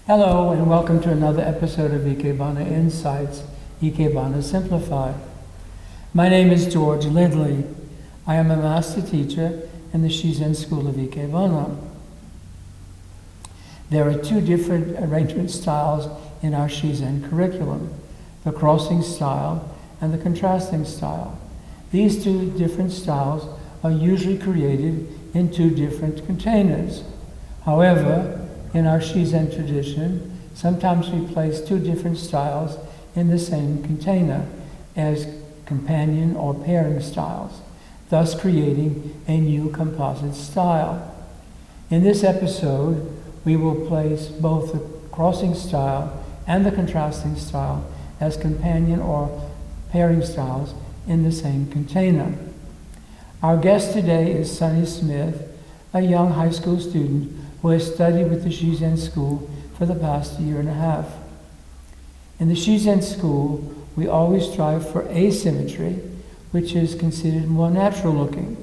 Hello and welcome to another episode of IkebanaInsights, Ikebana Simplified. My name is George Lynley. I am a Master Teacher in the Shizen School of Ikebana. There are two different arrangement styles in our Shizen curriculum, the crossing style and the contrasting style. These two different styles are usually created in two different containers. However, in our Shizen tradition, sometimes we place two different styles in the same container as companion or pairing styles, thus creating a new composite style. In this episode, we will place both the crossing style and the contrasting style as companion or pairing styles in the same container. Our guest today is Sunny Smith, a young high school student who has studied with the Shizen School for the past year and a half. In the Shizen School, we always strive for asymmetry, which is considered more natural looking.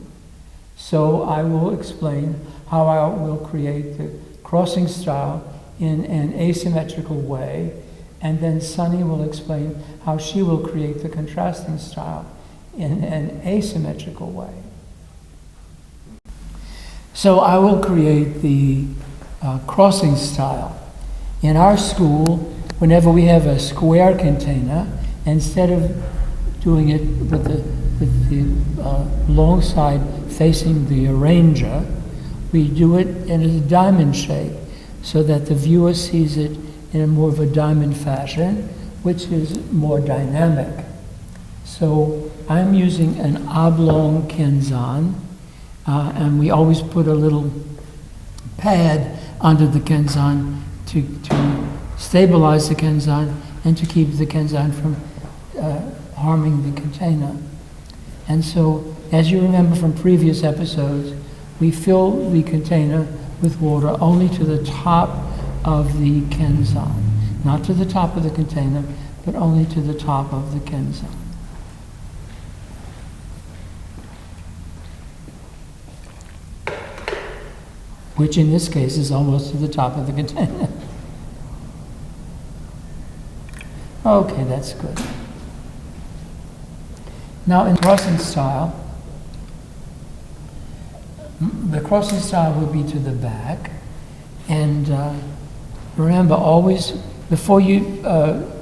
So I will explain how I will create the crossing style in an asymmetrical way, and then Sunny will explain how she will create the contrasting style in an asymmetrical way. So I will create the crossing style. In our school, whenever we have a square container, instead of doing it with the long side facing the arranger, we do it in a diamond shape so that the viewer sees it in a more of a diamond fashion, which is more dynamic. So I'm using an oblong kenzan, and we always put a little pad under the kenzan to stabilize the kenzan and to keep the kenzan from harming the container. And so, as you remember from previous episodes, we fill the container with water only to the top of the kenzan. Not to the top of the container, but only to the top of the kenzan. Which in this case is almost to the top of the container. Okay, that's good. Now in crossing style, the crossing style will be to the back, and remember always, before you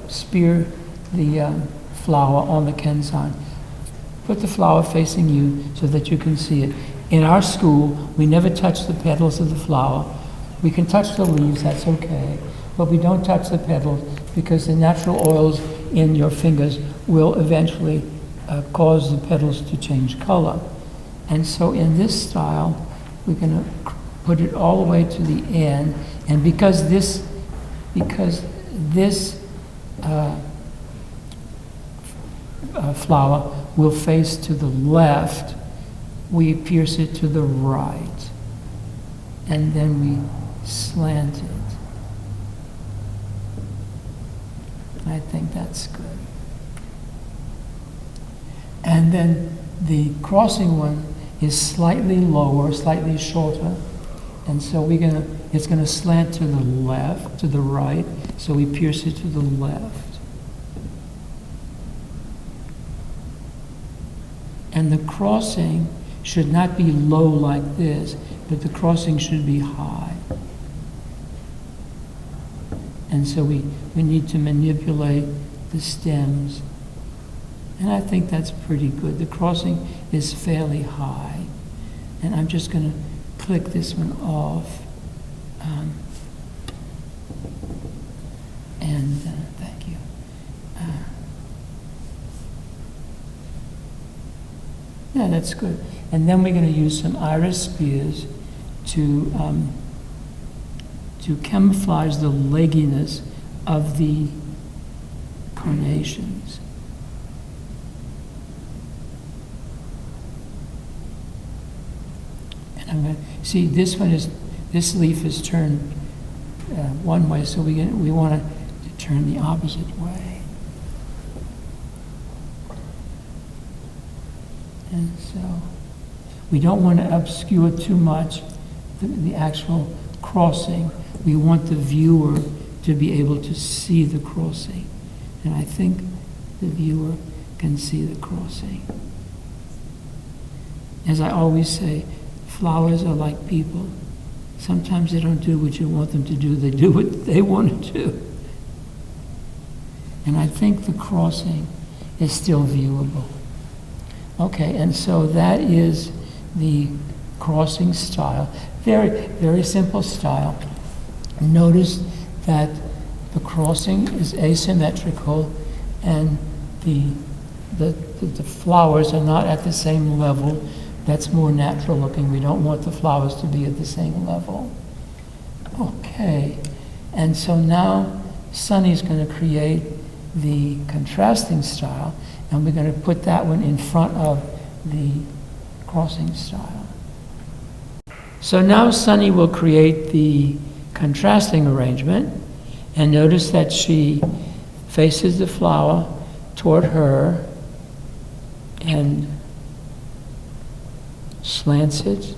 spear the flower on the kenzan, put the flower facing you so that you can see it. In our school, we never touch the petals of the flower. We can touch the leaves, that's okay, but we don't touch the petals because the natural oils in your fingers will eventually cause the petals to change color. And so in this style, we're going to put it all the way to the end, and because this flower will face to the left, we pierce it to the right, and then we slant it. I think that's good. And then the crossing one is slightly lower, slightly shorter, and so it's gonna slant to the left, to the right, so we pierce it to the left. And the crossing should not be low like this, but the crossing should be high. And so we need to manipulate the stems. And I think that's pretty good. The crossing is fairly high. And I'm just going to click this one off. Thank you. Yeah, that's good. And then we're going to use some iris spears to camouflage the legginess of the carnations. And I'm going to see this leaf is turned one way, so we want to turn the opposite way. And so we don't want to obscure too much the actual crossing. We want the viewer to be able to see the crossing. And I think the viewer can see the crossing. As I always say, flowers are like people. Sometimes they don't do what you want them to do, they do what they want to do. And I think the crossing is still viewable. Okay, and so that is the crossing style. Very, very simple style. Notice that the crossing is asymmetrical and the flowers are not at the same level. That's more natural looking. We don't want the flowers to be at the same level. Okay, and so now Sunny's going to create the contrasting style, and we're going to put that one in front of the crossing style. So now Sunny will create the contrasting arrangement, and notice that she faces the flower toward her and slants it.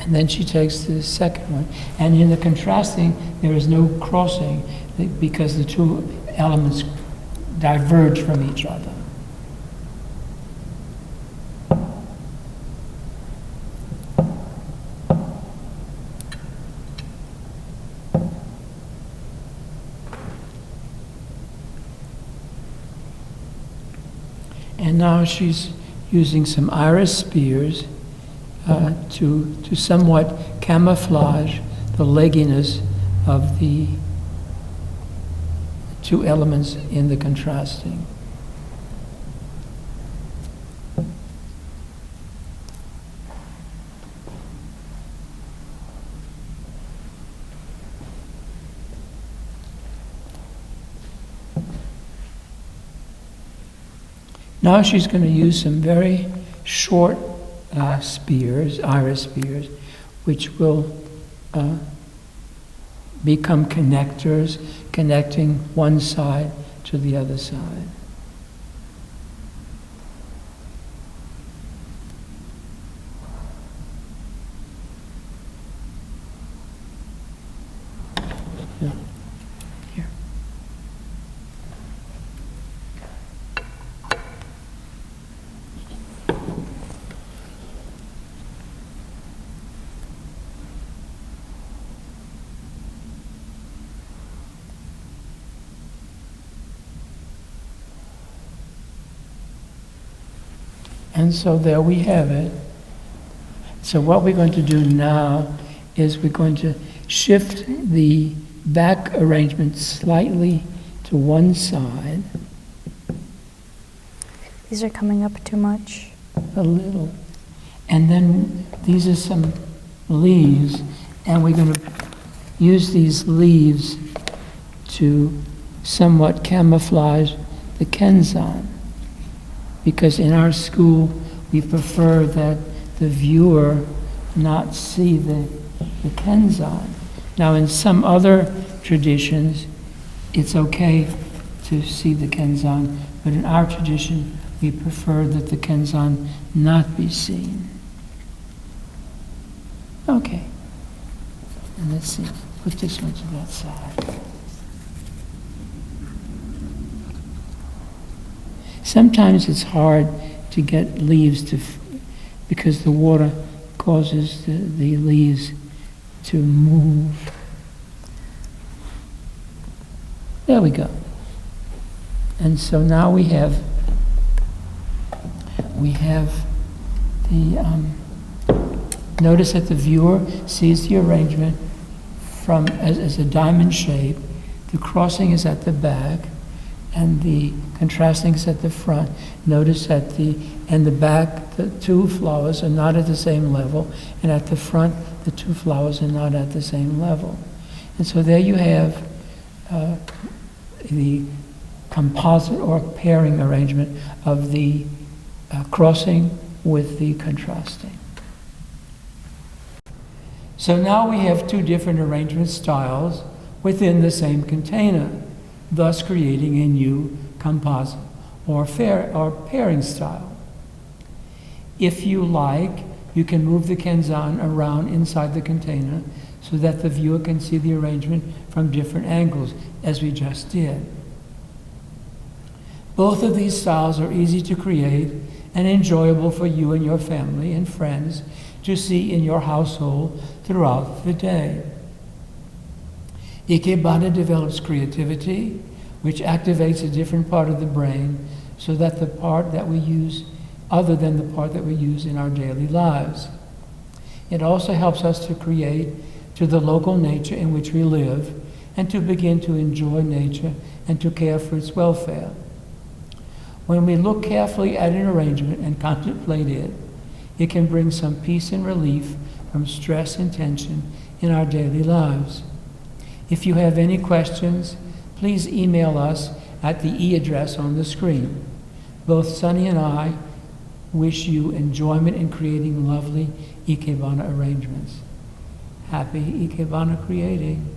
And then she takes the second one. And in the contrasting, there is no crossing because the two elements diverge from each other. And now she's using some iris spears to somewhat camouflage the legginess of the two elements in the contrasting. Now she's going to use some very short spears, iris spears, which will become connectors, connecting one side to the other side. Yeah. Here. And so there we have it. So what we're going to do now is we're going to shift the back arrangement slightly to one side. These are coming up too much. A little. And then these are some leaves, and we're going to use these leaves to somewhat camouflage the kenzan. Because in our school, we prefer that the viewer not see the kenzan. Now, in some other traditions, it's okay to see the kenzan, but in our tradition, we prefer that the kenzan not be seen. Okay. And let's see, put this one to that side. Sometimes it's hard to get leaves because the water causes the leaves to move. There we go. And so now we have the, notice that the viewer sees the arrangement from as a diamond shape. The crossing is at the back, and the contrasting is at the front. Notice that the back, the two flowers are not at the same level, and at the front, the two flowers are not at the same level. And so there you have the composite or pairing arrangement of the crossing with the contrasting. So now we have two different arrangement styles within the same container, thus creating a new composite or pairing style. If you like, You can move the kenzan around inside the container so that the viewer can see the arrangement from different angles, as we just did. Both of these styles are easy to create and enjoyable for you and your family and friends to see in your household throughout the day. Ikebana develops creativity, which activates a different part of the brain so that the part that we use other than the part that we use in our daily lives. It also helps us to create to the local nature in which we live and to begin to enjoy nature and to care for its welfare. When we look carefully at an arrangement and contemplate it, it can bring some peace and relief from stress and tension in our daily lives. If you have any questions, please email us at the e-address on the screen. Both Sunny and I wish you enjoyment in creating lovely Ikebana arrangements. Happy Ikebana creating.